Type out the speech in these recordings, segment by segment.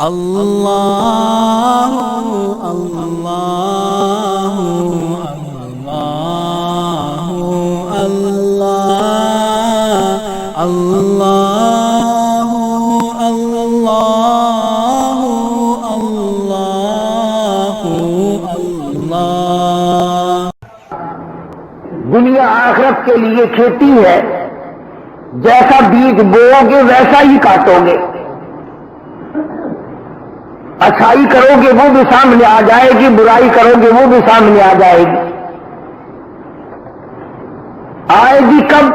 اللہ اللہ اللہ اللہ اللہ اللہ اللہ۔ دنیا آخرت کے لیے کھیتی ہے، جیسا بیج بوؤ گے ویسا ہی کاٹو گے۔ اچھائی کرو گے وہ بھی سامنے آ جائے گی، برائی کرو گے وہ بھی سامنے آ جائے گی۔ آئے گی کب؟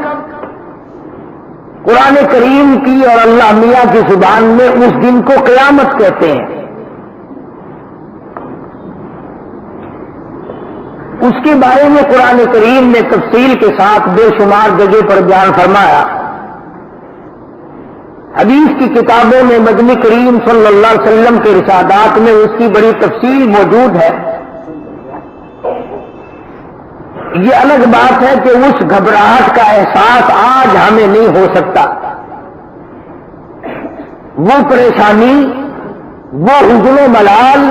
قرآن کریم کی اور اللہ میاں کی زبان میں اس دن کو قیامت کہتے ہیں۔ اس کے بارے میں قرآن کریم نے تفصیل کے ساتھ بے شمار جگہ پر بیان فرمایا۔ حدیث کی کتابوں میں مدنی کریم صلی اللہ علیہ وسلم کے ارشادات میں اس کی بڑی تفصیل موجود ہے۔ یہ الگ بات ہے کہ اس گھبراہٹ کا احساس آج ہمیں نہیں ہو سکتا۔ وہ پریشانی، وہ حزن و ملال،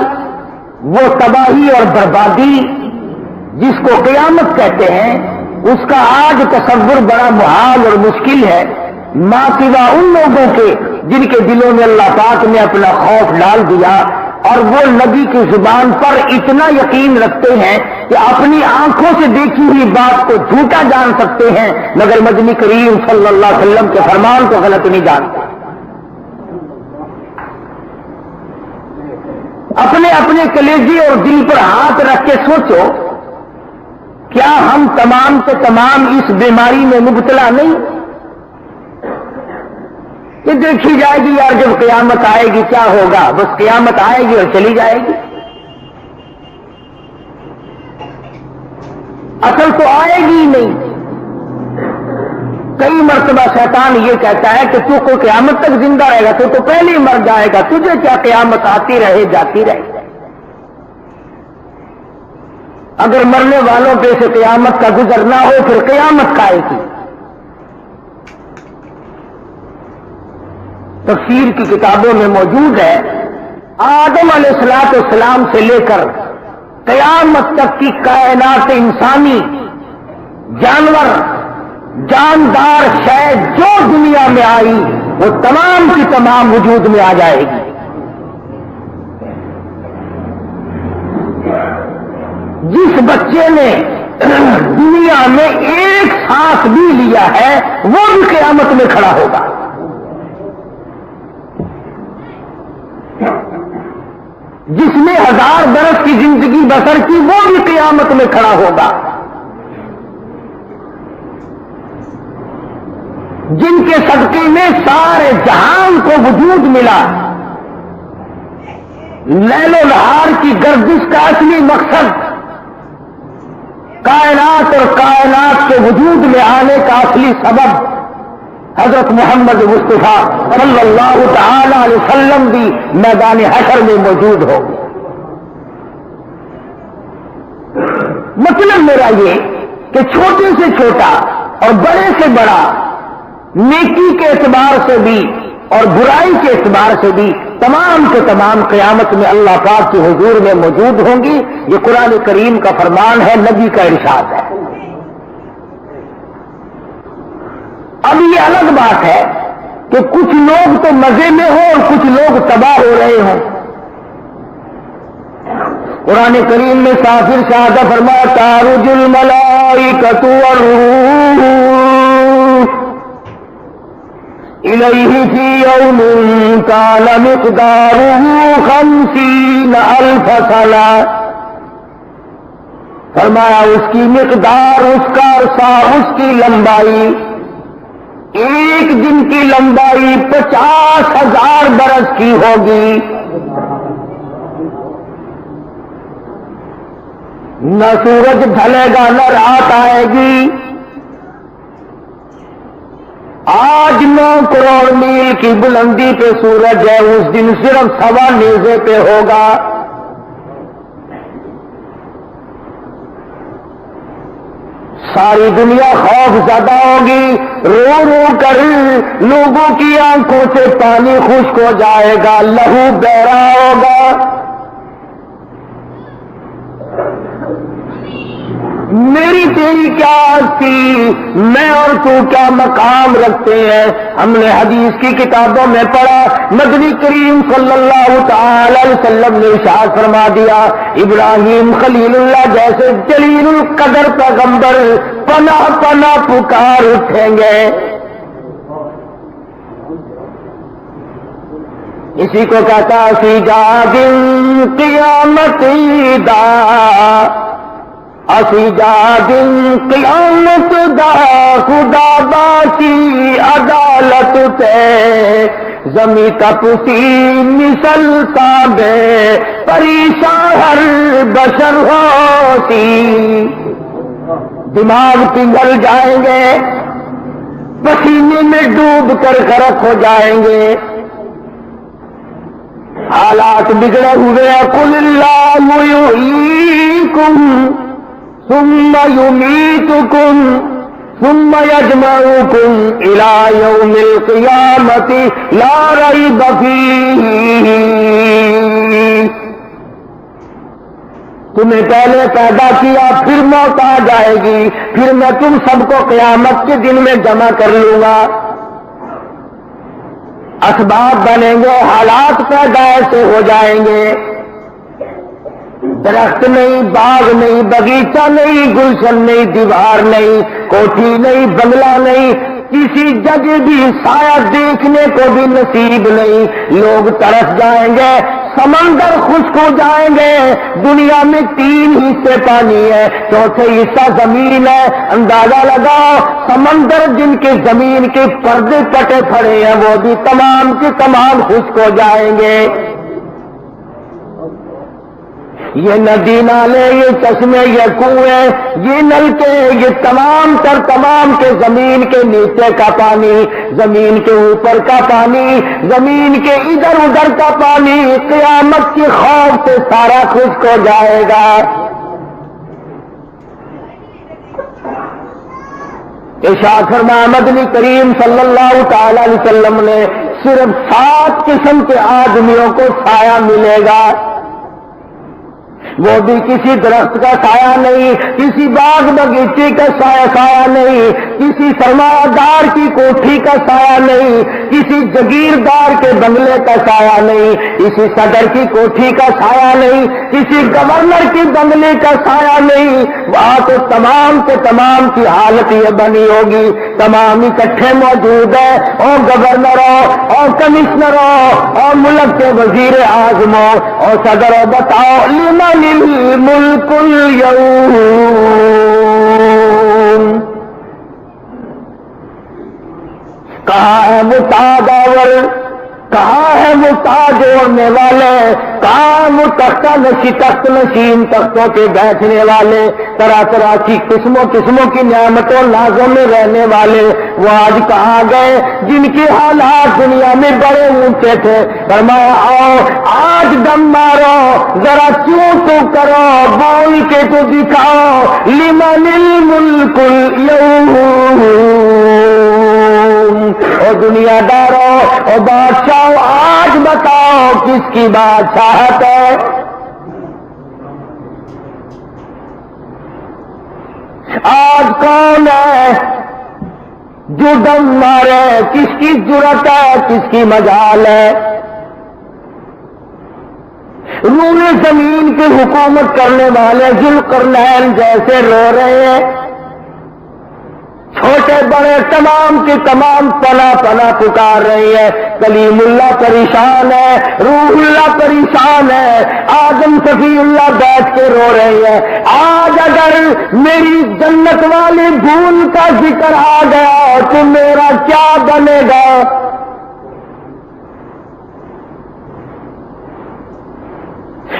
وہ تباہی اور بربادی جس کو قیامت کہتے ہیں، اس کا آج تصور بڑا محال اور مشکل ہے، ماں سوا ان لوگوں کے جن کے دلوں میں اللہ پاک نے اپنا خوف ڈال دیا اور وہ نبی کی زبان پر اتنا یقین رکھتے ہیں کہ اپنی آنکھوں سے دیکھی ہوئی بات کو جھوٹا جان سکتے ہیں، مگر مدنی کریم صلی اللہ علیہ وسلم کے فرمان کو غلط نہیں جانتے۔ اپنے اپنے کلیجے اور دل پر ہاتھ رکھ کے سوچو، کیا ہم تمام کے تمام اس بیماری میں مبتلا نہیں؟ یہ دیکھی جائے گی یار جب قیامت آئے گی کیا ہوگا، بس قیامت آئے گی اور چلی جائے گی۔ اصل تو آئے گی ہی نہیں۔ کئی مرتبہ شیطان یہ کہتا ہے کہ تو کو قیامت تک زندہ رہے گا، تو پہلے ہی مر جائے گا، تجھے کیا قیامت آتی رہے جاتی رہے۔ اگر مرنے والوں پہ سے قیامت کا گزر نہ ہو پھر قیامت کا آئے گی۔ تفسیر کی کتابوں میں موجود ہے، آدم علیہ السلام سے لے کر قیامت تک کی کائنات انسانی، جانور، جاندار شے جو دنیا میں آئی وہ تمام کی تمام وجود میں آ جائے گی۔ جس بچے نے دنیا میں ایک سانس بھی لیا ہے وہ بھی قیامت میں کھڑا ہوگا۔ جس نے 1000 برس کی زندگی بسر کی وہ بھی قیامت میں کھڑا ہوگا۔ جن کے صدقے میں سارے جہان کو وجود ملا، لیل و نہار کی گردش کا اصلی مقصد کائنات اور کائنات کے وجود میں آنے کا اصلی سبب حضرت محمد مصطفیٰ صلی اللہ تعالی علیہ وسلم بھی میدان حشر میں موجود ہو۔ مطلب میرا یہ کہ چھوٹے سے چھوٹا اور بڑے سے بڑا، نیکی کے اعتبار سے بھی اور برائی کے اعتبار سے بھی تمام کے تمام قیامت میں اللہ پاک کے حضور میں موجود ہوں گی۔ یہ قرآن کریم کا فرمان ہے، نبی کا ارشاد ہے۔ اب یہ الگ بات ہے کہ کچھ لوگ تو مزے میں ہوں اور کچھ لوگ تباہ ہو رہے ہوں۔ قرآن کریم میں صاف ارشاد فرمایا، تعرج الملائکۃ والروح الیہ فی یوم کان مقدارہ 50,000 سنہ۔ فرمایا اس کی مقدار، اس کا عرصہ، اس کی لمبائی، ایک دن کی لمبائی 50,000 برس کی ہوگی۔ نہ سورج ڈھلے گا نہ رات آئے گی۔ آج 9 کروڑ میل کی بلندی پہ سورج ہے، اس دن صرف 1.25 نیزے پہ ہوگا۔ ساری دنیا خوف زدہ ہوگی، رو رو کر لوگوں کی آنکھوں سے پانی خشک ہو جائے گا، لہو بہرا ہوگا۔ میری تیری کیا ہستی، میں اور تو کیا مقام رکھتے ہیں؟ ہم نے حدیث کی کتابوں میں پڑھا، نبی کریم صلی اللہ تعالی علیہ وسلم نے ارشاد فرما دیا، ابراہیم خلیل اللہ جیسے جلیل القدر پیغمبر پناہ پناہ پکار اٹھیں گے۔ اسی کو کہتا سی جادن قیامت دا، اسی جادن قیامت دا، خدا باسی عدالت تے زمیں تپسی مثلتا بے پریشان ہر بشر ہوتی۔ دماغ پگھل جائیں گے، پسینے میں ڈوب کر غرق ہو جائیں گے، حالات بگڑے ہوئے۔ قل اللہ یحییکم ثم یمیتکم ثم یجمعکم الی یوم القیامۃ لا ریب فیہ۔ تمہیں پہلے پیدا کیا، پھر موت آ جائے گی، پھر میں تم سب کو قیامت کے دن میں جمع کر لوں گا۔ اسباب بنیں گے، حالات پیدا ایسے ہو جائیں گے، درخت نہیں، باغ نہیں، باغیچہ نہیں، گلشن نہیں، دیوار نہیں، کوٹھی نہیں، بنگلہ نہیں، کسی جگہ بھی سایہ دیکھنے کو بھی نصیب نہیں۔ لوگ ترس جائیں گے، سمندر خشک ہو جائیں گے۔ دنیا میں 3 حصے پانی ہے، چوتھے حصہ زمین ہے۔ اندازہ لگاؤ، سمندر جن کے زمین کے پردے کٹے پڑے ہیں وہ بھی تمام کے تمام خشک ہو جائیں گے۔ یہ ندی نالے، یہ چشمے، یہ کنویں، یہ نلکے، یہ تمام تر تمام کے زمین کے نیچے کا پانی، زمین کے اوپر کا پانی، زمین کے ادھر ادھر کا پانی قیامت کے خوف سے سارا خشک ہو جائے گا۔ ارشاد فرمایا نبی کریم صلی اللہ تعالی علیہ وسلم نے، صرف 7 قسم کے آدمیوں کو سایہ ملے گا، وہ بھی کسی درخت کا سایہ نہیں، کسی باغ باغیچے کا سایہ نہیں، کسی سرمایہ دار کی کوٹھی کا سایہ نہیں، کسی جگیردار کے بنگلے کا سایہ نہیں، کسی صدر کی کوٹھی کا سایہ نہیں، کسی گورنر کی بنگلے کا سایہ نہیں۔ وہاں تو تمام کے تمام کی حالت یہ بنی ہوگی، تمام اکٹھے موجود ہیں، اور گورنر ہو اور کمشنر ہو اور ملک کے وزیر اعظم ہو اور صدر ہو، بتاؤ لمن الملک اليوم، کہاں ہے وہ تاج آور، کہاں ہے وہ تاج اوڑھنے والے، کہاں ہے وہ تخت نشین تختوں کے بیٹھنے والے، طرح طرح کی قسموں کی نعمتوں نازوں میں رہنے والے، وہ آج کہاں گئے جن کے حالات دنیا میں بڑے اونچے تھے؟ فرمایا آؤ آج دم مارو، ذرا چوں تو کرو، بول کے تو دکھاؤ، لمن الملک اليوم، او دنیا دارو، او بادشاہ، آج بتاؤ کس کی بادشاہت ہے؟ آج کون ہے جو دم مارے؟ کس کی جرأت ہے؟ کس کی مجال ہے؟ روئے زمین کی حکومت کرنے والے ذوالقرنین جیسے رو رہے ہیں، چھوٹے بڑے تمام کے تمام پناہ پناہ پکار رہی ہے۔ کلیم اللہ پریشان ہے، روح اللہ پریشان ہے، آدم صفی اللہ بیٹھ کے رو رہی ہے۔ آج اگر میری جنت والی بھول کا ذکر آ گیا تو میرا کیا بنے گا؟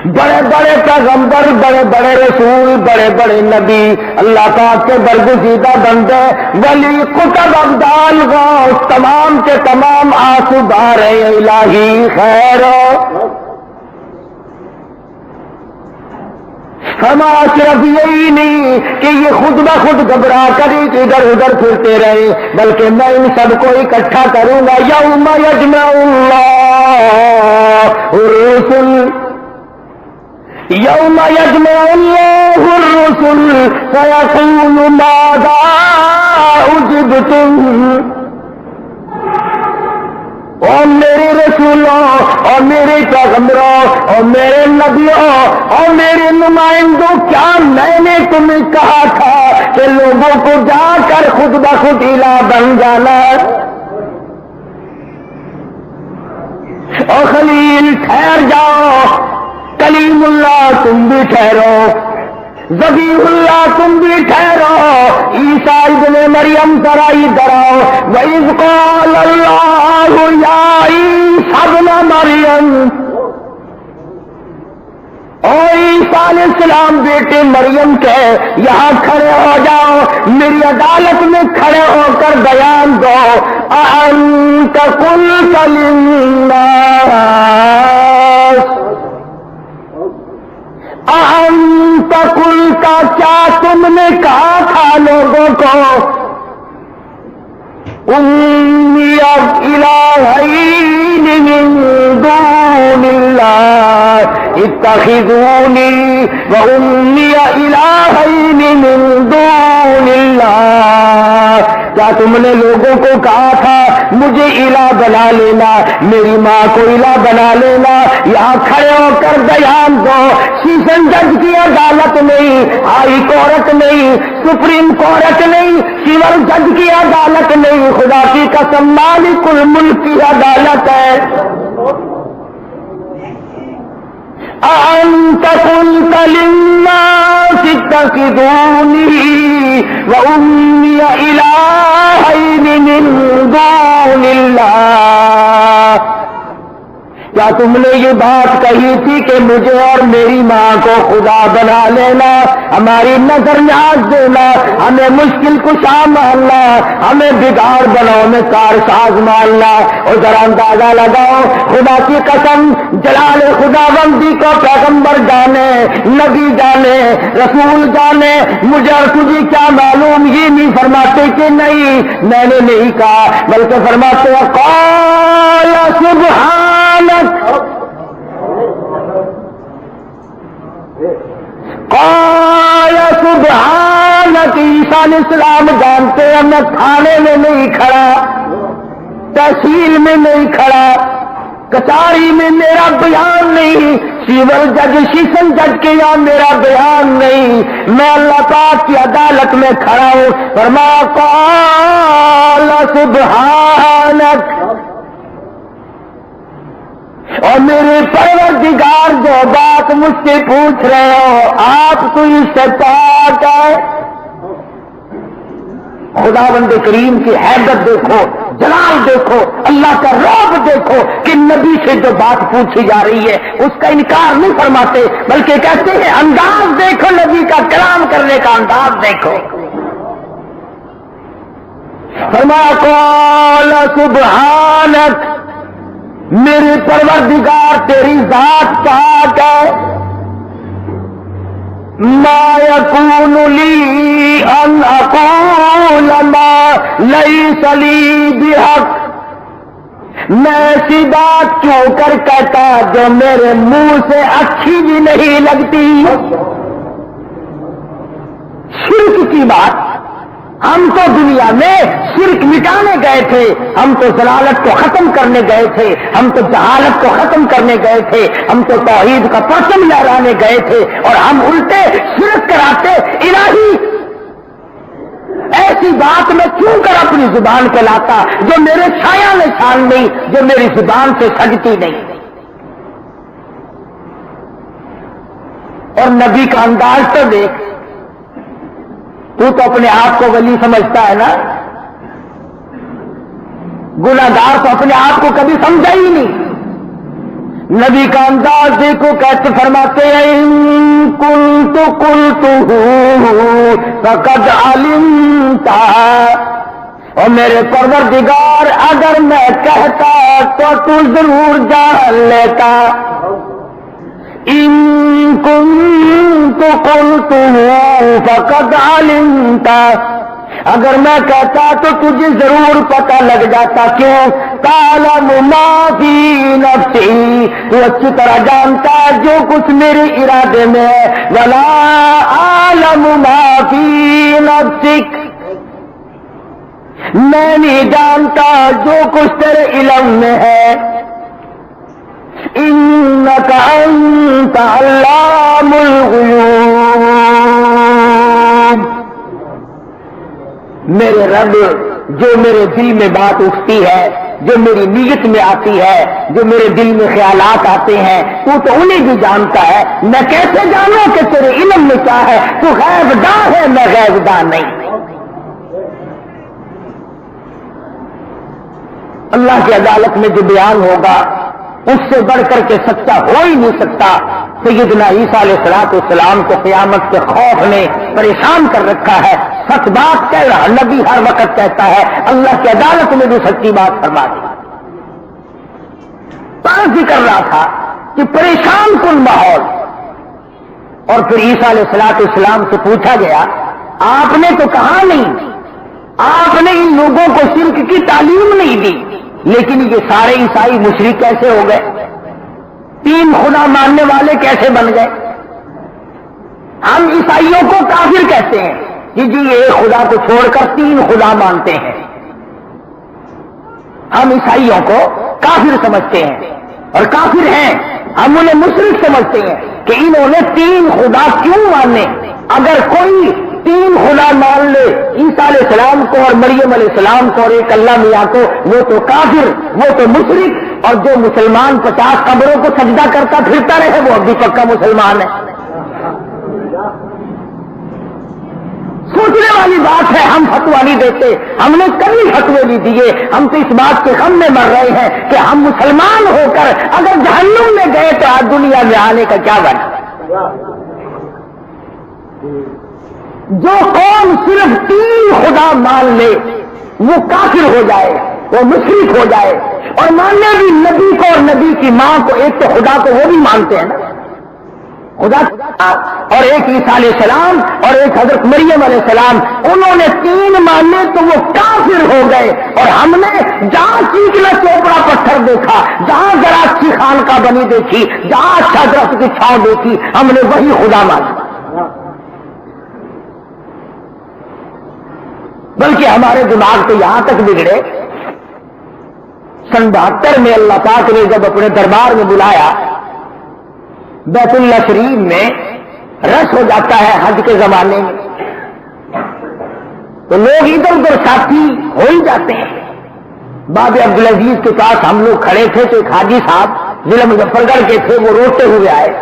بڑے بڑے پیغمبر، بڑے بڑے رسول، بڑے بڑے نبی، اللہ پاک کے برگزیدہ بندے، ولی، قطب، ابدال، غوث، تمام کے تمام آنسو بہا رہے ہیں، الہی خیر ہو۔ فرمایا صرف یہی نہیں کہ یہ خود بخود گھبرا کر ادھر ادھر پھرتے رہے، بلکہ میں ان سب کو اکٹھا کروں گا۔ یوم یجمع اللہ الرسل، یوم یجمع اللہ الرسل فیقول ماذا اجبتم، اور میرے رسولوں اور میرے پیغمبروں اور میرے نبیوں اور میرے نمائندوں، کیا میں نے تمہیں کہا تھا کہ لوگوں کو جا کر خود بخود الہ بن جانا؟ اور خلیل ٹھہر جاؤ، کلیم اللہ تم بھی ٹھہرو، ذبیح اللہ تم بھی ٹھہرو، عیسیٰ ابن مریم ذرا ادھر آؤ۔ وَإِذْ قَالَ اللَّهُ يَا عِيسَى ابْنَ مریم، اور عیسیٰ علیہ السلام بیٹے مریم کے یہاں کھڑے ہو جاؤ، میری عدالت میں کھڑے ہو کر بیان دو۔ أَأَنْتَ قُلْتَ لِلنَّاسِ، أَأَنْتَ قُلْتَ، کیا تم نے کہا تھا لوگوں کو، أُمِّيَ إِلَٰهَيْنِ مِن دُونِ اللَّهِ اتَّخِذُونِي وَأُمِّيَ إِلَٰهَيْنِ مِن دُونِ اللَّهِ، کیا تم نے لوگوں کو کہا تھا مجھے الہ بنا لینا، میری ماں کو الہ بنا لینا؟ یہاں کھڑے ہو کر بیان دو۔ سیشن جج کی عدالت نہیں، ہائی کورٹ نہیں، سپریم کورٹ نہیں، سول جج کی عدالت نہیں، خدا کی قسم مالک الملک کی عدالت ہے۔ أَأَنْتَ قُلْتَ لِلنَّاسِ اتَّخِذُونِي وَأُمِّيَ إِلَٰهَيْنِ مِن دُونِ اللَّهِ، کیا تم نے یہ بات کہی تھی کہ مجھے اور میری ماں کو خدا بنا لینا، ہماری نظر نیاز دینا، ہمیں مشکل کشا ماننا، ہمیں بگاڑ بناؤ میں کارساز ماننا؟ اور ذرا اندازہ لگاؤ، خدا کی قسم جلال خدا بندی کو پیغمبر جانے، نبی جانے، رسول جانے، مجھے اور تجھے کیا معلوم؟ یہ نہیں فرماتے کہ نہیں میں نے نہیں کہا، بلکہ فرماتے ہیں قال سبحانک، قال سبحانک۔ عیسیٰ علیہ السلام جانتے ہیں میں تھانے میں نہیں کھڑا، تحصیل میں نہیں کھڑا، کچہری میں میرا بیان نہیں، سول جج سیشن جج کے یہاں میرا بیان نہیں، میں اللہ پاک کی عدالت میں کھڑا ہوں۔ فرمایا قال سبحانک، اور میرے پروردگار جو بات مجھ سے پوچھ رہے ہو آپ تو اس سے پاک ہے۔ خداوند کریم کی حیبت دیکھو، جلال دیکھو، اللہ کا رعب دیکھو کہ نبی سے جو بات پوچھی جا رہی ہے اس کا انکار نہیں فرماتے، بلکہ کہتے ہیں انداز دیکھو، نبی کا کلام کرنے کا انداز دیکھو۔ فرمایا قال سبحانک، میرے پروردگار تیری ذات پاک ہے، ما یکون لی ان اقول ما لیس لی بحق، میں ایسی بات کیوں کر کہتا جو میرے منہ سے اچھی بھی نہیں لگتی۔ شرک کی بات، ہم تو دنیا میں شرک مٹانے گئے تھے، ہم تو ضلالت کو ختم کرنے گئے تھے، ہم تو جہالت کو ختم کرنے گئے تھے، ہم تو توحید کا پرچم لہرانے گئے تھے، اور ہم الٹے شرک کراتے۔ الہی ایسی بات میں کیوں کر اپنی زبان پہ لاتا جو میرے چھایا نشان نہیں، جو میری زبان سے سجتی نہیں۔ اور نبی کا انداز تو دیکھ، تو اپنے آپ کو ولی سمجھتا ہے نا، گناہگار تو اپنے آپ کو کبھی سمجھا ہی نہیں۔ نبی کا انداز دیکھو کیسے فرماتے ہیں ان کنت قلتہ فقد علمت، اور میرے پروردگار اگر میں کہتا تو ضرور جان لیتا۔ ان کنت كنت قلته فقد علمت، اگر میں کہتا تو تجھے ضرور پتہ لگ جاتا. کیوں؟ تعلم ما فی نفسی، تو اچھی طرح جانتا ہے جو کچھ میرے ارادے میں ہے. ولا اعلم ما فی نفسک، میں نہیں جانتا جو کچھ تیرے علم میں ہے. انک انت علام الغیوب. میرے رب جو میرے دل میں بات اٹھتی ہے، جو میری نیت میں آتی ہے، جو میرے دل میں خیالات آتے ہیں، تو انہیں بھی جانتا ہے. میں کیسے جانوں کہ تیرے علم میں کیا ہے؟ تو غیب داں ہے، میں غیب داں نہیں. اللہ کی عدالت میں جو بیان ہوگا اس سے بڑھ کر کے سچا ہو ہی نہیں سکتا. سیدنا عیسیٰ علیہ السلام کو قیامت کے خوف نے پریشان کر رکھا ہے. سچ بات کہہ رہا نبی ہر وقت کہتا ہے، اللہ کی عدالت میں بھی سچی بات فرما دی. بات کر رہا تھا کہ پریشان کن ماحول. اور پھر عیسیٰ علیہ السلام سے پوچھا گیا، آپ نے تو کہا نہیں، آپ نے ان لوگوں کو شرک کی تعلیم نہیں دی، لیکن یہ سارے عیسائی مشرک کیسے ہو گئے؟ تین خدا ماننے والے کیسے بن گئے؟ ہم عیسائیوں کو کافر کہتے ہیں کہ جی ایک خدا کو چھوڑ کر تین خدا مانتے ہیں. ہم عیسائیوں کو کافر سمجھتے ہیں اور کافر ہیں. ہم انہیں مشرک سمجھتے ہیں کہ انہوں نے تین خدا کیوں مانے. اگر کوئی تین خدا مان لے، عیسیٰ علیہ السلام کو اور مریم علیہ السلام کو اور ایک اللہ میاں کو، وہ تو کافر، وہ تو مشرک. اور جو مسلمان 50 قبروں کو سجدہ کرتا پھرتا رہے وہ اب بھی پکا مسلمان ہے. سوچنے والی بات ہے. ہم فتویٰ نہیں دیتے، ہم نے کبھی فتوے نہیں دیے. ہم تو اس بات کے غم میں مر رہے ہیں کہ ہم مسلمان ہو کر اگر جہنم میں گئے تو آج دنیا میں آنے کا کیا بنا. جو قوم صرف تین خدا مان لے وہ کافر ہو جائے، وہ مشرک ہو جائے. اور ماننے بھی نبی کو اور نبی کی ماں کو. ایک تو خدا کو وہ بھی مانتے ہیں نا، خدا، اور ایک عیسیٰ علیہ السلام اور ایک حضرت مریم علیہ السلام. انہوں نے تین مانے تو وہ کافر ہو گئے. اور ہم نے جہاں چیکنا چوپڑا پتھر دیکھا، جہاں ذرا اچھی خانقاہ بنی دیکھی، جہاں اچھا درخت کی چھاؤں دیکھی، ہم نے وہی خدا مانا. بلکہ ہمارے دماغ تو یہاں تک بگڑے. سن 72 میں اللہ پاک نے جب اپنے دربار میں بلایا، بیت اللہ شریف میں رش ہو جاتا ہے حج کے زمانے میں، تو لوگ ادھر ادھر ساتھی ہو ہی جاتے ہیں. باب عبدالعزیز کے پاس ہم لوگ کھڑے تھے تو ایک حاجی صاحب ضلع مظفر گڑھ کے تھے، وہ روتے ہوئے آئے.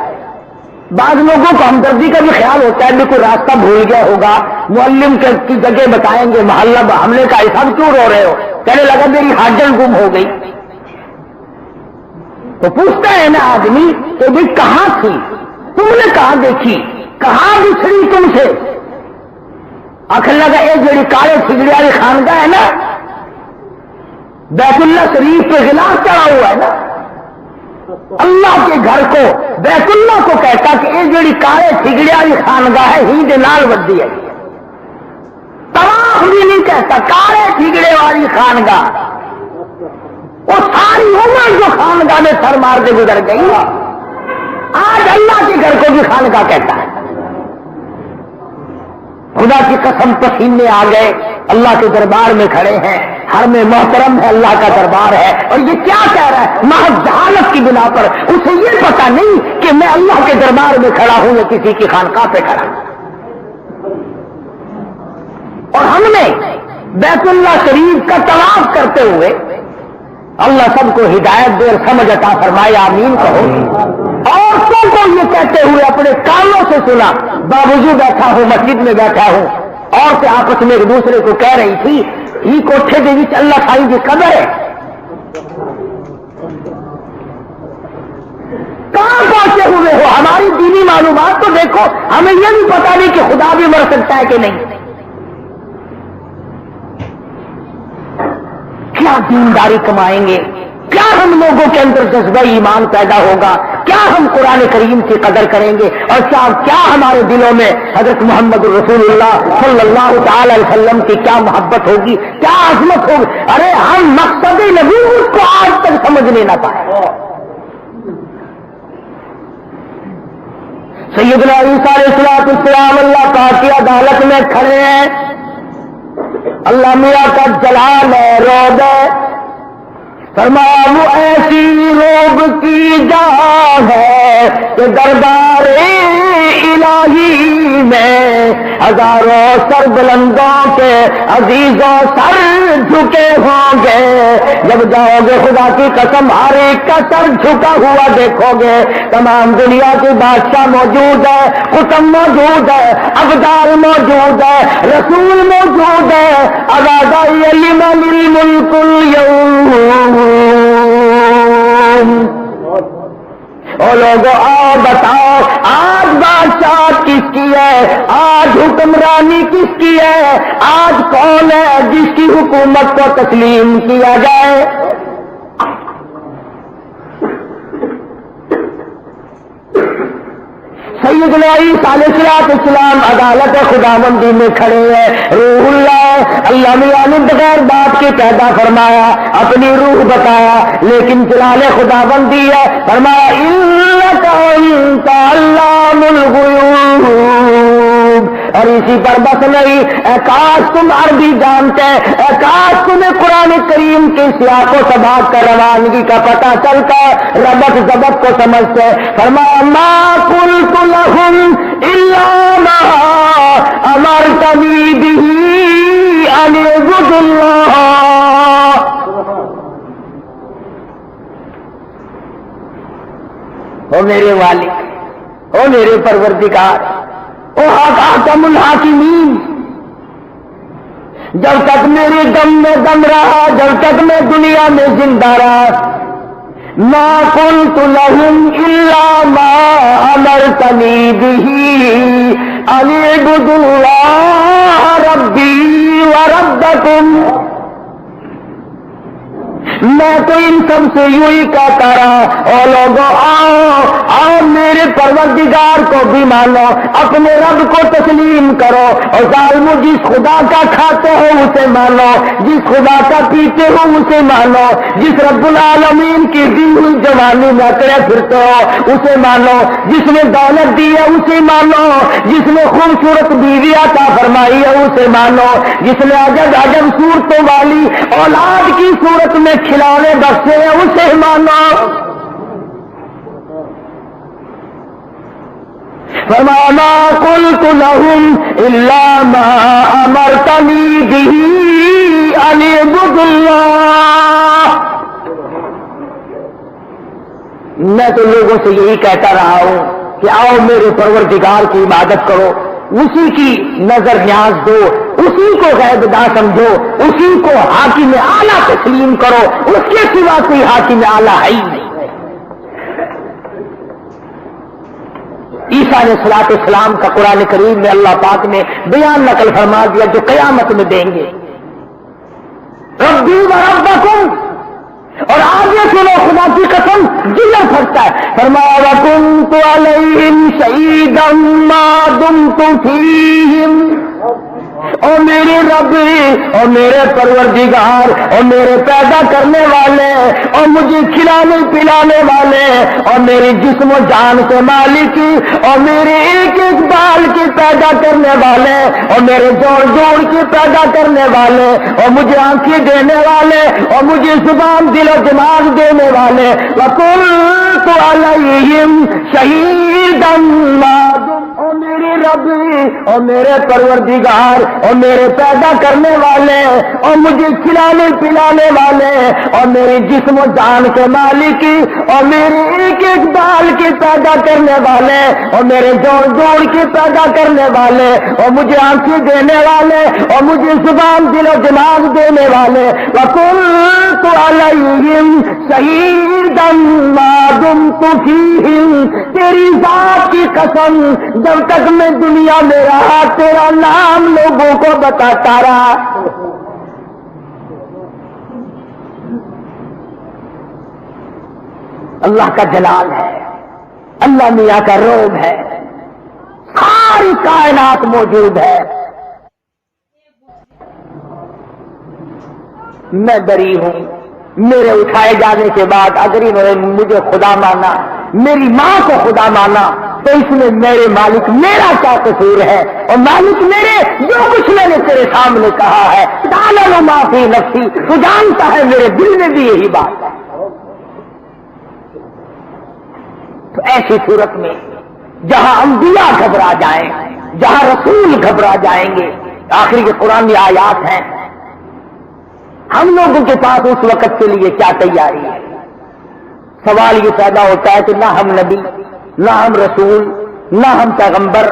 بعض لوگوں کو ہمدردی کا بھی خیال ہوتا ہے کہ کوئی راستہ بھول گیا ہوگا، معلم کی جگہ بتائیں گے، محلہ ہم نے کہا سب کیوں رو رہے ہو؟ کہنے لگا میری حاجت گم ہو گئی. تو پوچھتا ہے نا آدمی کہ بھی کہاں تھی تم نے، کہاں دیکھی، کہاں بچھڑی تم سے؟ آخر لگا یہ جڑی کالے ٹھگڑی والی خانقاہ ہے نا، بیت اللہ شریف کے خلاف چڑھا ہوا ہے نا، اللہ کے گھر کو بیت اللہ کو کہتا کہ یہ جڑی کالے ٹھگڑی والی خانقاہ ہے ہی دے نال ودی ہے. طواف بھی نہیں کہتا، کالے ٹھگڑے والی خانقاہ. وہ ساری عمر جو خانقاہ میں سر مار کے گزر گئی، آج اللہ کے گھر کو بھی خانقاہ کہتا ہے. خدا کی قسم پسینے آ گئے. اللہ کے دربار میں کھڑے ہیں، ہر میں محترم ہے، اللہ کا دربار ہے. اور یہ کیا کہہ رہا ہے؟ محض جہالت کی بنا پر اسے یہ پتا نہیں کہ میں اللہ کے دربار میں کھڑا ہوں یا کسی کی خانقاہ پہ کھڑا ہوں. اور ہم نے بیت اللہ شریف کا طواف کرتے ہوئے، اللہ سب کو ہدایت دے اور سمجھ عطا فرمائے، آمین کہو. عورتوں کو یہ کہتے ہوئے اپنے کانوں سے سنا، باوجود بیٹھا ہوں، مسجد میں بیٹھا ہوں، عورتیں آپس میں ایک دوسرے کو کہہ رہی تھی یہ کوٹھے دے وچ اللہ سائی کی قبر ہے. کہاں پہنچے ہوئے ہو؟ ہماری دینی معلومات تو دیکھو. ہمیں یہ بھی پتا نہیں کہ خدا بھی مر سکتا ہے کہ نہیں. کیا دینداری کمائیں گے؟ کیا ہم لوگوں کے اندر جذبہ ایمان پیدا ہوگا؟ کیا ہم قرآن کریم کی قدر کریں گے اور کیا ہمارے دلوں میں حضرت محمد رسول اللہ صلی اللہ تعالی علیہ وسلم کی کیا محبت ہوگی، کیا عظمت ہوگی. ارے ہم مقصد نبوت کو آج تک سمجھنے نہ پائے. سیدنا عیسیٰ علیہ السلام اللہ پاک کی عدالت میں کھڑے ہیں. اللہ میاں کا جلال ہے، روب ہے. فرمایا وہ ایسی روب کی جان ہے کہ دربار الہی میں ہزاروں سر بلندوں کے عزیزوں سر جھکے ہوں گے. جب جاؤ گے خدا کی قسم ہر ایک کا سر جھکا ہوا دیکھو گے. تمام دنیا کے بادشاہ موجود ہے، حکم موجود ہے، ابدال موجود ہے، رسول موجود ہے. ابادا لمن الملک اليوم. او لوگوں آؤ بتاؤ آج بادشاہ کس کی ہے، آج حکمرانی کس کی ہے، آج کون ہے جس کی حکومت کو تسلیم کیا جائے. سیدنا عیسیٰ علیہ السلام عدالت خداوندی میں کھڑے ہیں. روح اللہ میاں نے بغیر بات کے پیدا فرمایا، اپنی روح بتایا، لیکن جلال خداوندی ہے. فرمایا انک انت علام الغیوب. اور اسی پر بس نہیں، کاش تم عربی جانتے، کاش تمہیں قرآن کریم کے سیاق و سباق کا روانگی کا پتہ چلتا، ربط ضبط کو سمجھتے. فرمایا ما قلت لهم الا ما امرتنی به ان اعبدوا اللہ. او میرے والد، او میرے پروردگار، او حاکم الحاکمین، جب تک میرے دم میں دم رہا، جب تک میں دنیا میں زندہ رہا، ما قلت لهم الا ما امرتنی به ان اعبدوا اللہ ربی وربکم. میں تو ان سب سے یوں ہی کہتا رہا، اور لوگوں آؤ میرے پروردگار کو بھی مانو، اپنے رب کو تسلیم کرو، اور ظالموں جس خدا کا کھاتے ہو اسے مانو، جس خدا کا پیتے ہو اسے مانو، جس رب العالمین کی دی ہوئی جوانی میں اکڑے پھرتے ہو اسے مانو، جس نے دولت دی ہے اسے مانو، جس نے خوبصورت بیوی عطا فرمائی ہے اسے مانو، جس نے عجب عجب صورتوں والی اولاد کی صورت میں کھلانے بخشے ہیں اسے مانو. فرمایا ما قلت لهم الا ما امرتنی به ان اعبدوا اللہ. میں تو لوگوں سے یہی کہتا رہا ہوں کہ آؤ میرے پروردگار کی عبادت کرو، اسی کی نظر نیاز دو، اسی کو غیب نہ سمجھو، اسی کو حاکم اعلیٰ تسلیم کرو، اس کے سوا کوئی حاکم اعلیٰ ہے ہی نہیں. عیسیٰ علیہ السلام کا قرآن کریم میں اللہ پاک نے بیان نقل فرما دیا جو قیامت میں دیں گے. ربی و ربکم. اور آگے سنو خدا کی قسم جلر پھٹتا ہے. فرمایا وکنت علیہم شہیدا ما دمت فیہم. اور میرے رب اور میرے پروردگار اور میرے پیدا کرنے والے اور مجھے کھلانے پلانے والے اور میرے جسم و جان کے مالک اور میرے ایک ایک بال کے پیدا کرنے والے اور میرے جوڑ جوڑ کے پیدا کرنے والے اور مجھے آنکھیں دینے والے اور مجھے زبان دل و دماغ دینے والے وَكُنْتُ عَلَيْهِمْ شَهِيدًا مَا دُمْتُ. اور میرے رب اور میرے پروردگار اور میرے پیدا کرنے والے اور مجھے کھلانے پلانے والے اور میرے جسم و جان کے مالک اور میرے ایک ایک بال کے پیدا کرنے والے اور میرے جوڑ جوڑ کے پیدا کرنے والے اور مجھے آنکھیں دینے والے اور مجھے زبان دل و دماغ دینے والے وَكُنْتُ عَلَيْهِمْ شَهِيدًا مَا دُمْتُ فِيهِمْ. تیری ذات کی قسم جب تک میں دنیا میں رہا تیرا نام لوگوں کو بتاتا رہا. اللہ کا جلال ہے، اللہ میاں کا روب ہے، ساری کائنات موجود ہے. میں بری ہوں. میرے اٹھائے جانے کے بعد اگر انہوں نے مجھے خدا مانا، میری ماں کو خدا مانا، تو اس میں میرے مالک میرا کیا قصور ہے؟ اور مالک میرے جو کچھ میں نے تیرے سامنے کہا ہے، تعلم ما فی نفسی، تو جانتا ہے میرے دل میں بھی یہی بات ہے. تو ایسی صورت میں جہاں انبیاء گھبرا جائیں، جہاں رسول گھبرا جائیں گے، آخری کے قرآن میں آیات ہیں، ہم لوگوں کے پاس اس وقت کے لیے کیا تیاری ہے؟ سوال یہ پیدا ہوتا ہے کہ نہ ہم نبی، نہ ہم رسول، نہ ہم پیغمبر،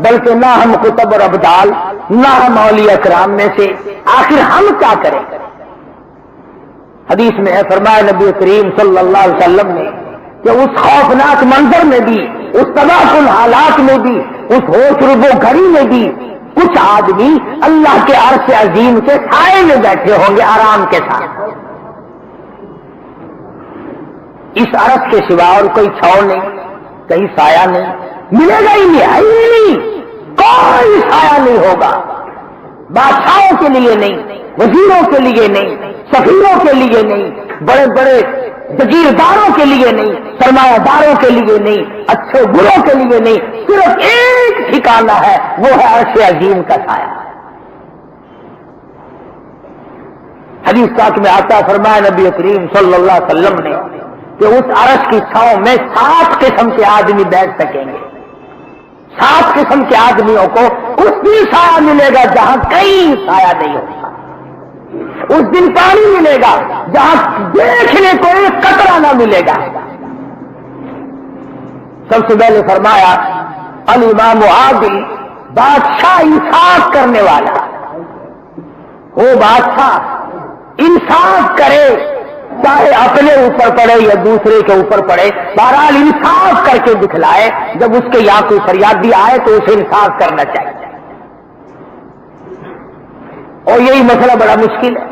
بلکہ نہ ہم کتب اور ابدال، نہ ہم اولیاء کرام میں سے، آخر ہم کیا کریں؟ حدیث میں ہے، فرمایا نبی کریم صلی اللہ علیہ وسلم نے کہ اس خوفناک منظر میں بھی، اس تباہ حالات میں بھی، اس ہوش ربو گھڑی میں بھی کچھ آدمی اللہ کے عرش عظیم کے سائے میں بیٹھے ہوں گے آرام کے ساتھ. اس عرش کے سوا اور کوئی چھاؤں نہیں، کہیں سایہ نہیں، ملے گا ہی نہیں، ہے ہی نہیں، کوئی سایہ نہیں ہوگا. بادشاہوں کے لیے نہیں، وزیروں کے لیے نہیں، سفیروں کے لیے نہیں، بڑے بڑے جگیرداروں کے لیے نہیں، سرمایہ داروں کے لیے نہیں، اچھے بروں کے لیے نہیں، صرف ایک ٹھکانہ ہے، وہ ہے عرش عظیم کا سایہ. حدیث پاک میں آتا ہے، فرمایا نبی کریم صلی اللہ علیہ وسلم نے کہ اس عرش کی چھاؤں میں 7 قسم کے آدمی بیٹھ سکیں گے. 7 قسم کے آدمیوں کو اس دن سایہ ملے گا جہاں کہیں سایہ نہیں ہوگا. اس دن پانی ملے گا جہاں دیکھنے کو ایک قطرہ نہ ملے گا. سب سے پہلے فرمایا الامام عادل، بادشاہ انصاف کرنے والا. وہ بادشاہ انصاف کرے، چاہے اپنے اوپر پڑے یا دوسرے کے اوپر پڑے، بہرحال انصاف کر کے دکھلائے. جب اس کے یہاں کوئی فریادی آئے تو اسے انصاف کرنا چاہیے. اور یہی مسئلہ بڑا مشکل ہے.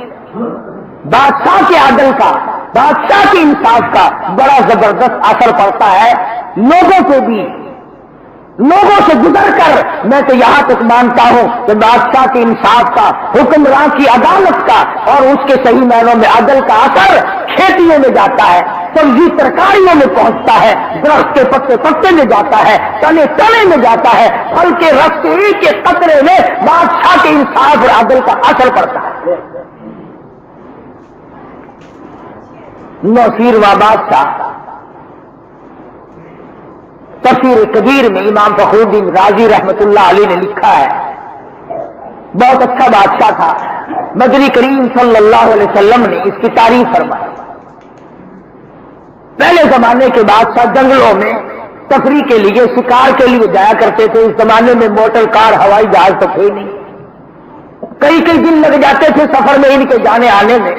بادشاہ کے عدل کا، بادشاہ کے انصاف کا بڑا زبردست اثر پڑتا ہے لوگوں پہ بھی. لوگوں سے گزر کر میں تو یہاں تک مانتا ہوں کہ بادشاہ کے انصاف کا، حکمراں کی عدالت کا اور اس کے صحیح معنوں میں عدل کا اثر کھیتیوں میں جاتا ہے، سبزی ترکاریوں میں پہنچتا ہے، درخت کے پتے پتے میں جاتا ہے، تنے تنے میں جاتا ہے، پھل کے رس کے ایک ایک قطرے میں بادشاہ کے انصاف اور عدل کا اثر پڑتا ہے. 9واں بادشاہ، تفسیر کبیر میں امام فخر الدین رازی رحمت اللہ علیہ نے لکھا ہے، بہت اچھا بادشاہ تھا. مدنی کریم صلی اللہ علیہ وسلم نے اس کی تعریف فرمائی. پہلے زمانے کے بادشاہ جنگلوں میں تفریح کے لیے، شکار کے لیے جایا کرتے تھے. اس زمانے میں موٹر کار، ہوائی جہاز تو تھے نہیں. کئی کئی دن لگ جاتے تھے سفر میں ان کے جانے آنے میں.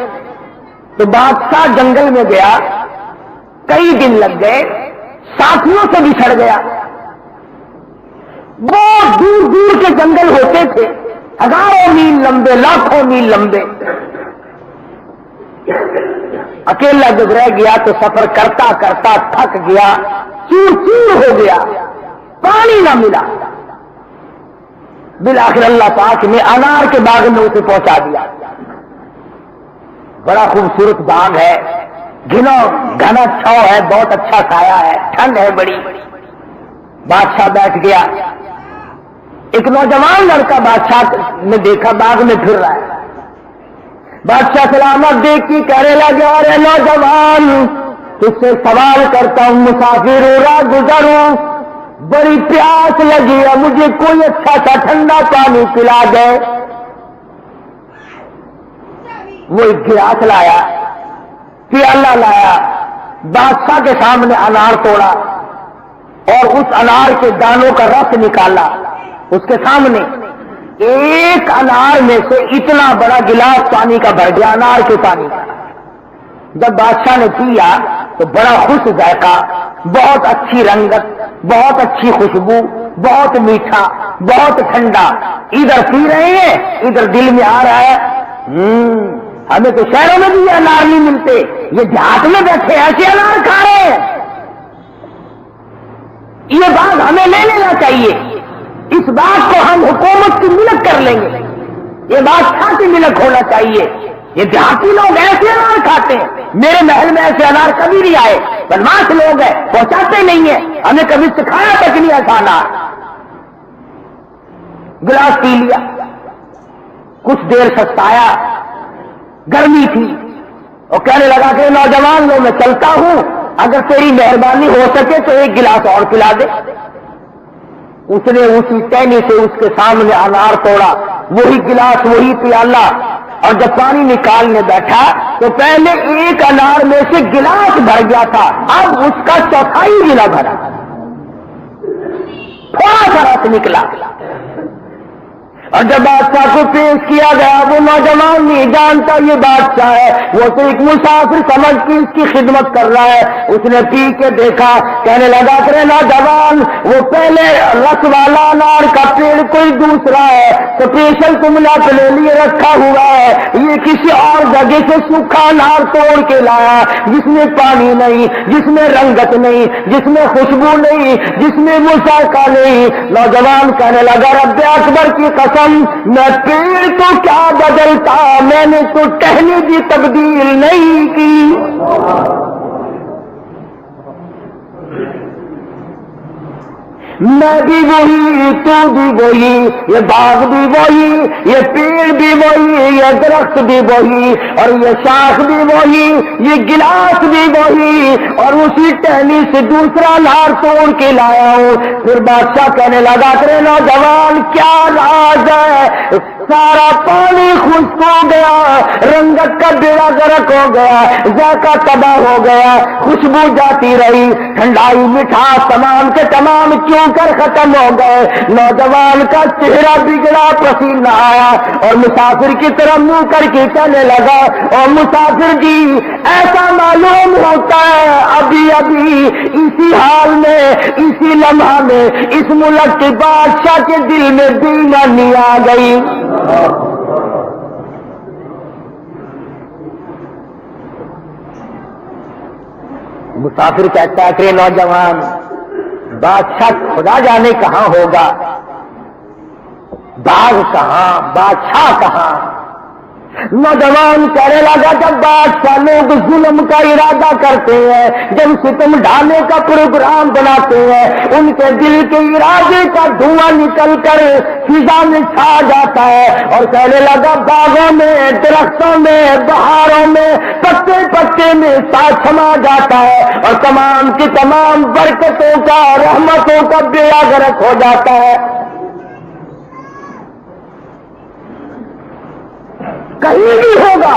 تو بادشاہ جنگل میں گیا، کئی دن لگ گئے، ساتھیوں سے بچھڑ گیا. بہت دور دور کے جنگل ہوتے تھے، ہزاروں میل لمبے، لاکھوں میل لمبے. اکیلا جب رہ گیا تو سفر کرتا کرتا تھک گیا، چور چور ہو گیا، پانی نہ ملا. بالآخر اللہ پاک نے انار کے باغ میں اسے پہنچا دیا. بڑا خوبصورت باغ ہے، گھنا چھاؤ ہے، بہت اچھا سایہ ہے، ٹھنڈ ہے بڑی. بادشاہ بیٹھ گیا. ایک نوجوان لڑکا بادشاہ نے دیکھا باغ میں پھر رہا ہے. بادشاہ سلامت دیکھ کے کہنے لگے، ارے نوجوان، تجھ سے سوال کرتا ہوں، مسافر ہو رہا گزروں، بڑی پیاس لگی ہے، مجھے کوئی اچھا سا ٹھنڈا پانی پلا دے. وہ ایک گلاس لایا، پیالہ لایا، بادشاہ کے سامنے انار توڑا اور اس انار کے دانوں کا رس نکالا. اس کے سامنے ایک انار میں سے اتنا بڑا گلاس پانی کا بھر گیا، انار کے پانی کا. جب بادشاہ نے پیا تو بڑا خوش ذائقہ، بہت اچھی رنگت، بہت اچھی خوشبو، بہت میٹھا، بہت ٹھنڈا. ادھر پی رہے ہیں، ادھر دل میں آ رہا ہے، ہمیں تو شہروں میں بھی یہ انار نہیں ملتے، یہ دیہات میں بیٹھے ایسے انار کھا رہے ہیں. یہ بات ہمیں لے لینا چاہیے. اس بات کو ہم حکومت کی ملک کر لیں گے. یہ بات کھاتی ملک ہونا چاہیے. یہ دیہاتی لوگ ایسے انار کھاتے ہیں. میرے محل میں ایسے انار کبھی نہیں آئے. بدماش لوگ ہیں, پہنچاتے نہیں ہیں. ہمیں کبھی سکھایا تک نہیں ایسا انار. گلاس پی لیا, کچھ دیر سستایا, گرمی تھی, اور کہنے لگا کہ نوجوان لو میں چلتا ہوں, اگر تیری مہربانی ہو سکے تو ایک گلاس اور پلا دے. اس نے اسی ٹہنی سے اس کے سامنے انار توڑا, وہی گلاس وہی پیالہ, اور جب پانی نکالنے بیٹھا تو پہلے ایک انار میں سے گلاس بھر گیا تھا, اب اس کا چوتھائی بھی نہ بھرا, تھوڑا سا رس نکلا. اور جب بادشاہ کو پیش کیا گیا, وہ نوجوان نہیں جانتا یہ بادشاہ ہے, وہ تو ایک مسافر سمجھ کے اس کی خدمت کر رہا ہے. اس نے پی کے دیکھا, کہنے لگا کہ نوجوان, وہ پہلے رس والا انار کا پیڑ کوئی دوسرا ہے, اسپیشل تم نے اپنے لیے رکھا ہوا ہے. یہ کسی اور جگہ سے سوکھا انار توڑ کے لایا, جس میں پانی نہیں, جس میں رنگت نہیں, جس میں خوشبو نہیں, جس میں مساقہ نہیں. نوجوان کہنے لگا رب اکبر کی قسم, میں پیڑ تو کیا بدلتا, میں نے تو ٹہنی بھی تبدیل نہیں کی. میں بھی وہی, تو بھی وہی, یہ باغ بھی وہی, یہ پیڑ بھی وہی, یہ درخت بھی وہی, اور یہ شاخ بھی وہی, یہ گلاس بھی وہی, اور اسی ٹہنی سے دوسرا انار توڑ کے لایا ہوں. پھر بادشاہ کہنے لگا کہ نوجوان کیا راز ہے, سارا پانی خشک ہو گیا, رنگت کا بیڑا غرق ہو گیا, ذائقہ تباہ ہو گیا, خوشبو جاتی رہی, ٹھنڈائی مٹھاس تمام کے تمام کیوں کر ختم ہو گئے. نوجوان کا چہرہ بگڑا, پسینہ آیا, اور مسافر کی طرف منہ کر کے کہنے لگا, اور مسافر جی ایسا معلوم ہوتا ہے ابھی ابھی اسی حال میں, اسی لمحہ میں اس ملک کے بادشاہ کے دل میں بےایمانی آ گئی. مسافر کہتا ہے کہ نوجوان, بادشاہ خدا جانے کہاں ہوگا, باغ کہاں, بادشاہ کہاں. نوجوان کہنے لگا جب بادشاہ لوگ ظلم کا ارادہ کرتے ہیں, جب ستم ڈھانے کا پروگرام بناتے ہیں, ان کے دل کے ارادے کا دھواں نکل کر فضا میں چھا جاتا ہے, اور کہنے لگا باغوں میں, درختوں میں, بہاروں میں, پتے پتے میں ساتھ چھما جاتا ہے, اور تمام کی تمام برکتوں کا, رحمتوں کا بیڑا غرق ہو جاتا ہے. کہیں بھی ہوگا.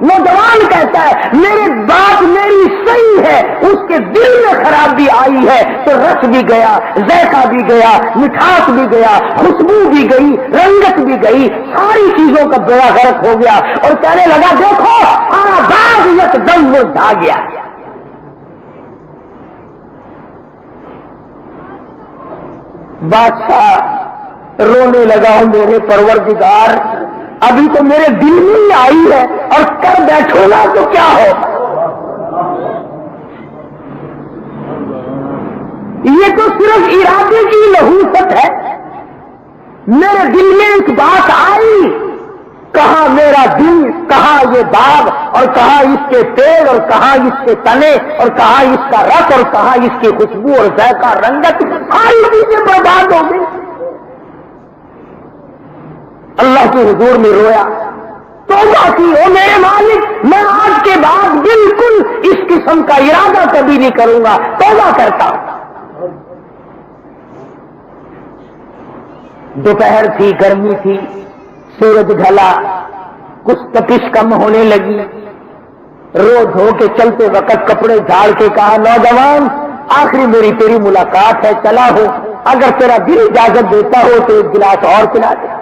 نوجوان کہتا ہے میری بات میری صحیح ہے, اس کے دل میں خرابی آئی ہے تو رس بھی گیا, ذائقہ بھی گیا, مٹھاس بھی گیا, خوشبو بھی گئی, رنگت بھی گئی, ساری چیزوں کا بیڑا غرق ہو گیا. اور کہنے لگا دیکھو سارا باغ یکدم مرجھا گیا. بادشاہ رونے لگا, میرے پروردگار ابھی تو میرے دل میں ہی آئی ہے, اور کر بیٹھو گا تو کیا ہو. یہ تو صرف ارادے کی نحوست ہے. میرے دل میں ایک بات آئی, کہاں میرا دل, کہاں یہ باغ, اور کہاں اس کے پیڑ, اور کہاں اس کے تنے, اور کہاں اس کا رس, اور کہاں اس کی خوشبو اور ذائقہ, رنگت, ساری چیزیں برباد ہو گئی. اللہ کے حضور میں رویا, توبہ کی, او میرے مالک میں آج کے بعد بالکل اس قسم کا ارادہ کبھی نہیں کروں گا, توبہ کرتا ہوں. دوپہر تھی, گرمی تھی, سورج ڈھلا, کچھ تپش کم ہونے لگی. رو دھو کے چلتے وقت کپڑے جھاڑ کے کہا نوجوان آخری میری تیری ملاقات ہے, چلا ہو, اگر تیرا دل اجازت دیتا ہو تو ایک گلاس اور پلا دے.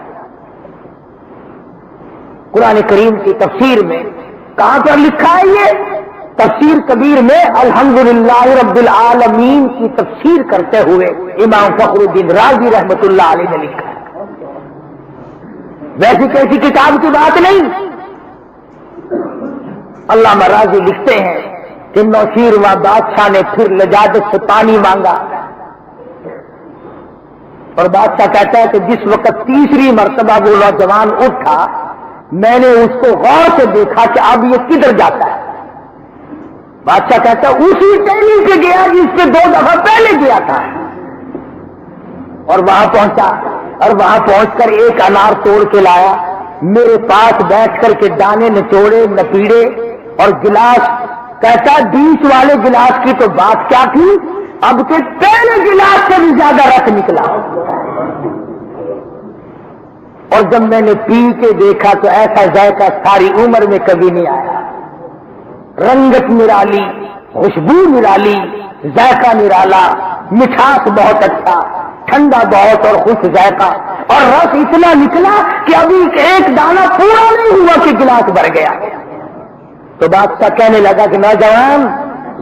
قرآن کریم کی تفسیر میں کہاں پر لکھا ہے یہ, تفسیر کبیر میں الحمدللہ رب العالمین کی تفسیر کرتے ہوئے امام فخر الدین رازی رحمت اللہ علیہ نے لکھا ہے. ویسی کیسی کتاب کی بات نہیں. علامہ رازی لکھتے ہیں کہ نوشیرواں بادشاہ نے پھر لجاجت سے پانی مانگا, اور بادشاہ کہتا ہے کہ جس وقت تیسری مرتبہ وہ نوجوان اٹھا میں نے اس کو غور سے دیکھا کہ اب یہ کدھر جاتا ہے. بادشاہ کہتا ہے اسی ٹہنی پہ گیا جس پہ 2 دفعہ پہلے گیا تھا. اور وہاں پہنچا اور وہاں پہنچ کر ایک انار توڑ کے لایا, میرے پاس بیٹھ کر کے دانے نچوڑے نپیڑے اور گلاس. کہتا 20 والے گلاس کی تو بات کیا تھی, اب کے پہلے گلاس سے بھی زیادہ رس نکلا. اور جب میں نے پی کے دیکھا تو ایسا ذائقہ ساری عمر میں کبھی نہیں آیا. رنگت نرالی, خوشبو نرالی, ذائقہ نرالا, مٹھاس بہت اچھا, ٹھنڈا بہت اور خوش ذائقہ, اور رس اتنا نکلا کہ ابھی ایک دانہ پورا نہیں ہوا کہ گلاس بھر گیا. تو بادشاہ کہنے لگا کہ نوجوان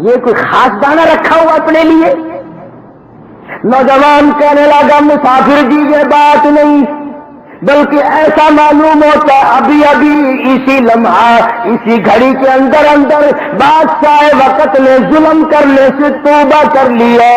یہ کوئی خاص دانہ رکھا ہوا اپنے لیے؟ نوجوان کہنے لگا مسافر جی یہ بات نہیں, بلکہ ایسا معلوم ہوتا ابھی ابھی اسی لمحہ اسی گھڑی کے اندر اندر بادشاہ وقت نے ظلم کرنے سے توبہ کر لی ہے.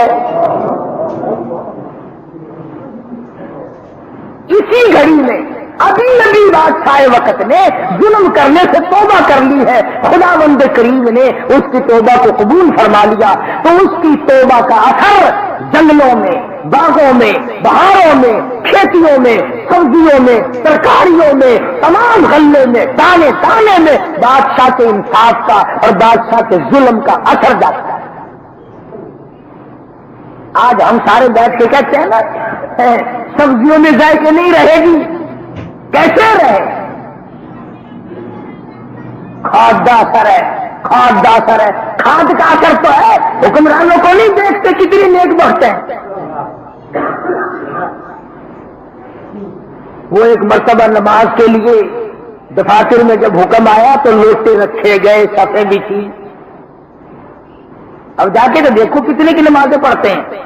اسی گھڑی میں ابھی ابھی بادشاہ وقت نے ظلم کرنے سے توبہ کر لی ہے. خداوند کریم نے اس کی توبہ کو قبول فرما لیا. تو اس کی توبہ کا اثر جنگلوں میں, باغوں میں, بہاروں میں, کھیتیوں میں, سبزیوں میں, ترکاریوں میں, تمام غلے میں, دانے دانے میں بادشاہ کے انصاف کا اور بادشاہ کے ظلم کا اثر جاتا ہے. آج ہم سارے بیٹھ کے کہتے ہیں نا سبزیوں میں ذائقے نہیں رہے گی, کیسے رہے؟ کھاد کا اثر ہے, کھاد کا اثر ہے. کھاد کا اثر تو ہے, حکمرانوں کو نہیں دیکھتے کتنی نیک بخت ہیں. وہ ایک مرتبہ نماز کے لیے دفاتر میں جب حکم آیا تو لوٹے رکھے گئے, صفیں بھی تھی. اب جا کے تو دیکھو کتنے کی نمازیں پڑھتے ہیں.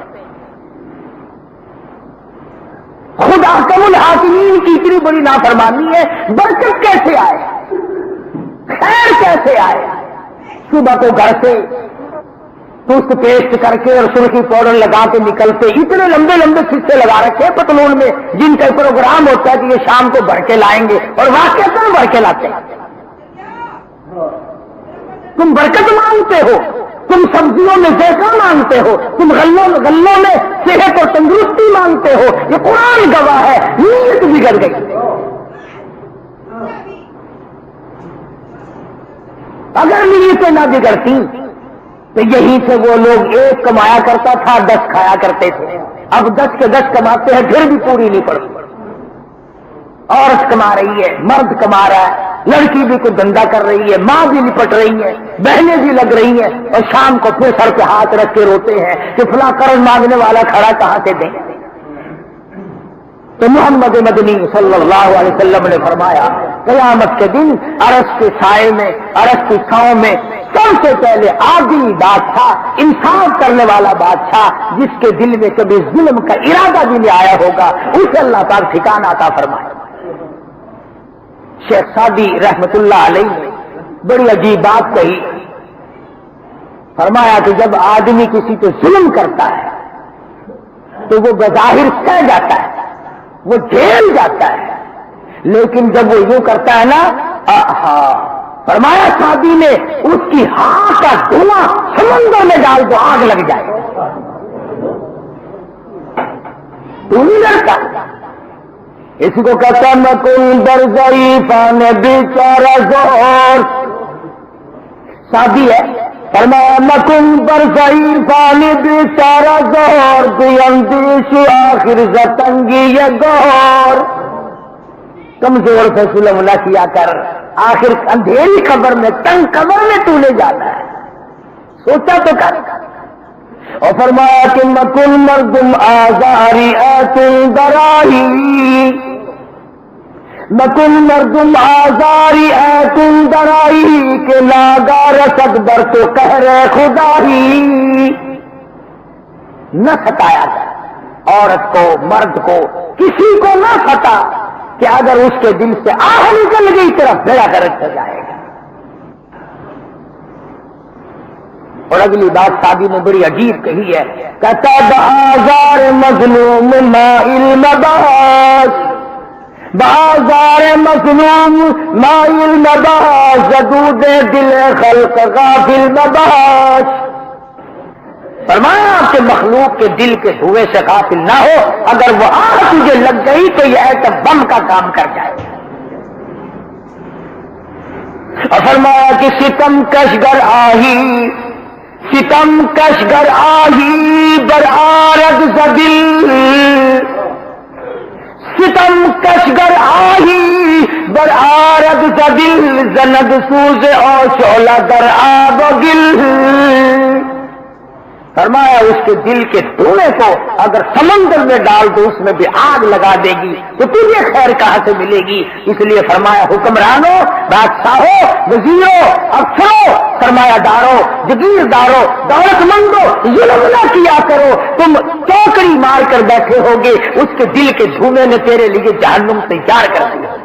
خود احکم الحاکمین کی اتنی بڑی نافرمانی ہے, برکت کیسے آئے, خیر کیسے آئے؟ صبح کو گھر سے ٹوتھ پیسٹ کر کے اور سرخی پاؤڈر لگا کے نکلتے, اتنے لمبے لمبے خصے لگا رکھے پتلون میں جن کا پروگرام ہوتا ہے کہ یہ شام کو بھر کے لائیں گے, اور واقعی بھر کے لاتے ہیں. تم برکت مانگتے ہو, تم سبزیوں میں ذائقہ مانگتے ہو, تم غلوں میں صحت اور تندرستی مانگتے ہو. یہ قرآن گواہ ہے, نیت بگڑ گئی. اگر نیتیں نہ بگڑتی تو یہیں سے وہ لوگ 1 کمایا کرتا تھا 10 کھایا کرتے تھے. اب 10 کے 10 کماتے ہیں پھر بھی پوری نہیں پڑتی. عورت کما رہی ہے, مرد کما رہا ہے, لڑکی بھی کوئی دھندا کر رہی ہے, ماں بھی لپٹ رہی ہے, بہنیں بھی لگ رہی ہیں, اور شام کو پھر سر پہ ہاتھ رکھ کے روتے ہیں کہ فلاں قرض مانگنے والا کھڑا کہاں سے دیں. تو محمد مدنی صلی اللہ علیہ وسلم نے فرمایا قیامت کے دن عرش کے سائے میں, عرش کی چھاؤں میں سب سے پہلے عادل بادشاہ, انصاف کرنے والا بادشاہ, جس کے دل میں کبھی ظلم کا ارادہ بھی نہیں آیا ہوگا, اسے اللہ پاک ٹھکانہ عطا فرمائے. شیخ سعدی رحمت اللہ علیہ نے بڑی عجیب بات کہی. فرمایا کہ جب آدمی کسی پہ ظلم کرتا ہے تو وہ بظاہر سہ جاتا ہے, وہ جھیل جاتا ہے, لیکن جب وہ یوں کرتا ہے نا, فرمایا سعدی نے اس کی ہاتھ کا دھواں سمندر میں ڈال دو آگ لگ جائے. تو نہیں ڈرتا. اسی کو کہتا ہے مکن در ضعیفان بیچارہ زور. شادی ہے, فرمایا مکن در ضعیفان بیچارہ زور بیندیش آخر زتنگی یہ گور. کمزور سے ظلم نہ کیا کر, آخر اندھیری قبر میں, تنگ قبر میں تو لے جانا ہے, سوچا تو کر. اور فرمایا کہ مکن مردم آزاری ایتن دراہی, مکن مردم آزاری ایتن درائی کے لاگا رسد بر تو قہر خدا ہی. نہ ستایا جائے عورت کو, مرد کو, کسی کو نہ ستا کہ اگر اس کے دل سے آہ نکل گئی طرف بھیڑا کر رکھا جائے گا. اور اگلی بات شادی نے بڑی عجیب کہی ہے, کہتا بازار مظلوم مائل مباس، بازار مظلوم مائل مباس، زدود دل خلق غافل مباس۔ فرمایا کہ مخلوق کے دل کے دھوئے سے غافل نہ ہو، اگر وہ آگ تجھے لگ گئی تو یہ ایٹم بم کا کام کر جائے۔ اور فرمایا کہ ستم کشگر آہی، ستم کشگر آہی برآرد زدل، ستم کشگر آہی برآرد زدل، زند سوز اور شعلہ در آب و گل۔ فرمایا اس کے دل کے دھوئیں کو اگر سمندر میں ڈال دو اس میں بھی آگ لگا دے گی تو تجھے خیر کہاں سے ملے گی؟ اس لیے فرمایا حکمرانوں، بادشاہوں، وزیروں، افسروں، سرمایہ داروں، جگیرداروں، دولت مندوں، ظلم نہ کیا کرو، تم چوکڑی مار کر بیٹھے ہوگے، اس کے دل کے دھوئیں نے تیرے لیے جہنم تیار کر دیا۔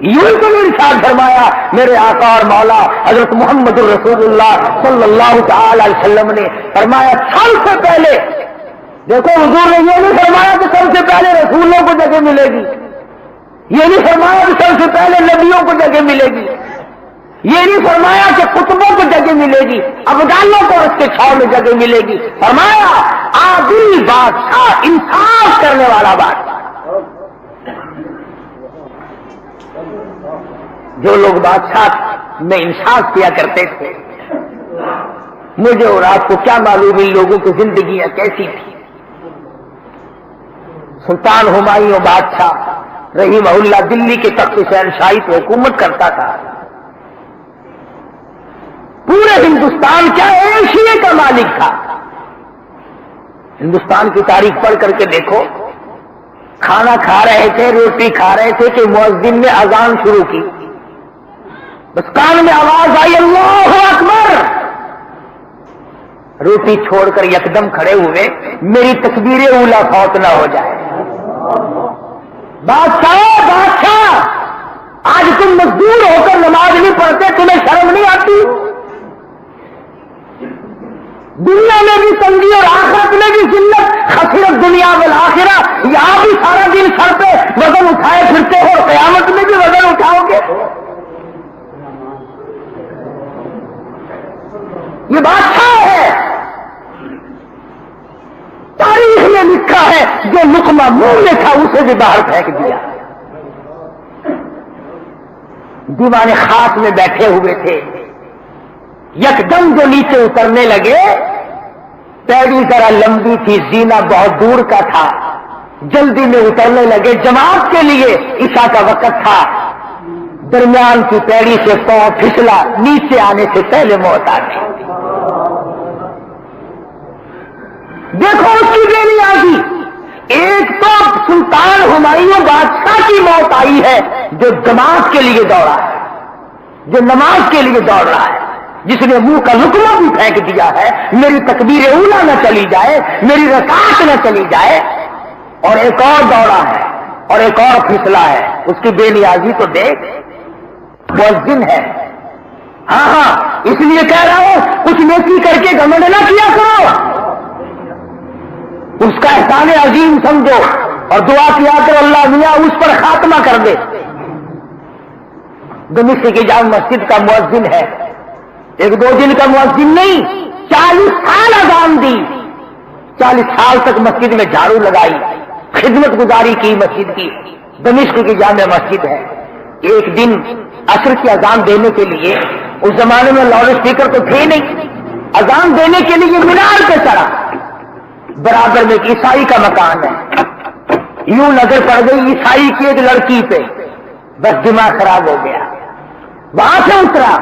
یوں تو ارشاد فرمایا میرے آقا اور مولا حضرت محمد الرسول اللہ صلی اللہ تعالی علیہ وسلم نے فرمایا سب سے پہلے، دیکھو حضور نے یہ نہیں فرمایا کہ سب سے پہلے رسولوں کو جگہ ملے گی، یہ نہیں فرمایا کہ سب سے پہلے نبیوں کو جگہ ملے گی، یہ نہیں فرمایا کہ کتبوں کو جگہ ملے گی، ابدالوں کو اس کے چھاؤں میں جگہ ملے گی، فرمایا عادل بادشاہ، انصاف کرنے والا بادشاہ۔ جو لوگ بادشاہ میں انصاف کیا کرتے تھے، مجھے اور آپ کو کیا معلوم ان لوگوں کی زندگیاں کیسی تھی۔ سلطان ہمایوں بادشاہ رحمہ اللہ دلی کے تخت شہنشاہی پہ حکومت کرتا تھا، پورے ہندوستان کیا ایشیا کا مالک تھا۔ ہندوستان کی تاریخ پڑھ کر کے دیکھو، کھانا کھا رہے تھے، روٹی کھا رہے تھے کہ مؤذن نے اذان شروع کی، بس کان میں آواز آئی اللہ اکبر، روٹی چھوڑ کر یکدم کھڑے ہوئے، میری تکبیر اولا فوت نہ ہو جائے۔ بادشاہ آج تم مزدور ہو کر نماز نہیں پڑھتے، تمہیں شرم نہیں آتی؟ دنیا میں بھی تنگی اور آخرت میں بھی ذلت، خسرت دنیا والآخرہ، یہاں بھی سارا دن سر پہ وزن اٹھائے پھرتے ہو، قیامت میں بھی وزن اٹھاؤ گے؟ یہ بادشاہ ہے، تاریخ میں لکھا ہے جو لقمہ منہ میں تھا اسے بھی باہر پھینک دیا۔ دیوان خاص میں بیٹھے ہوئے تھے، یکدم جو نیچے اترنے لگے، پیڑی ذرا لمبی تھی، زینہ بہت دور کا تھا، جلدی میں اترنے لگے، جماعت کے لیے عشاء کا وقت تھا، درمیان کی پیڑی سے پاؤں پھسلا، نیچے آنے سے پہلے موت آ گئی۔ دیکھو اس کی دینی آگی، ایک تو سلطان ہمایوں بادشاہ کی موت آئی ہے جو جماعت کے لیے دوڑا ہے، جو نماز کے لیے دوڑ رہا ہے، جس نے منہ کا لقمہ بھی پھینک دیا ہے، میری تکبیر اولا نہ چلی جائے، میری رکعت نہ چلی جائے، اور ایک اور دوڑا ہے اور ایک اور پھسلا ہے، اس کی بے نیازی تو دیکھ، مؤذن ہے۔ ہاں اس لیے کہہ رہا ہوں کچھ نیکی کر کے گھمنڈ نہ کیا کرو، اس کا احسان عظیم سمجھو اور دعا کیا کرو اللہ میاں اس پر خاتمہ کر دے۔ دمشق کی جامع مسجد کا مؤذن ہے، ایک دو دن کا مؤذن نہیں، 40 سال اذان دی، 40 سال تک مسجد میں جھاڑو لگائی، خدمت گزاری کی مسجد کی، دمشق کی جامع مسجد ہے۔ ایک دن عصر کی اذان دینے کے لیے، اس زمانے میں لاؤڈ اسپیکر تو تھے نہیں، اذان دینے کے لیے مینار پہ چڑھا، برابر میں ایک عیسائی کا مکان ہے، یوں نظر پڑ گئی عیسائی کی ایک لڑکی پہ، بس دماغ خراب ہو گیا، وہاں سے اترا،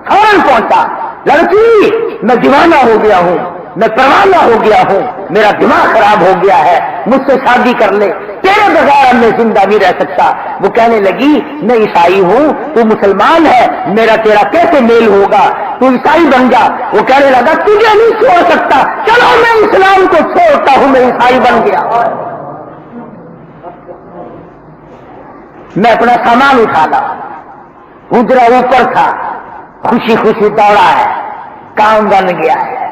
فوراً پہنچا، لڑکی میں دیوانہ ہو گیا ہوں، میں پروانہ ہو گیا ہوں، میرا دماغ خراب ہو گیا ہے، مجھ سے شادی کر لے، تیرے بغیر میں زندہ نہیں رہ سکتا۔ وہ کہنے لگی میں عیسائی ہوں، تو مسلمان ہے، میرا تیرا کیسے میل ہوگا، تو عیسائی بن جا۔ وہ کہنے لگا تجھے نہیں چھوڑ سکتا، چلو میں اسلام کو چھوڑتا ہوں، میں عیسائی بن گیا۔ میں اپنا سامان اٹھا لا، حجرہ اوپر تھا، خوشی خوشی دوڑا ہے، کام بن گیا ہے،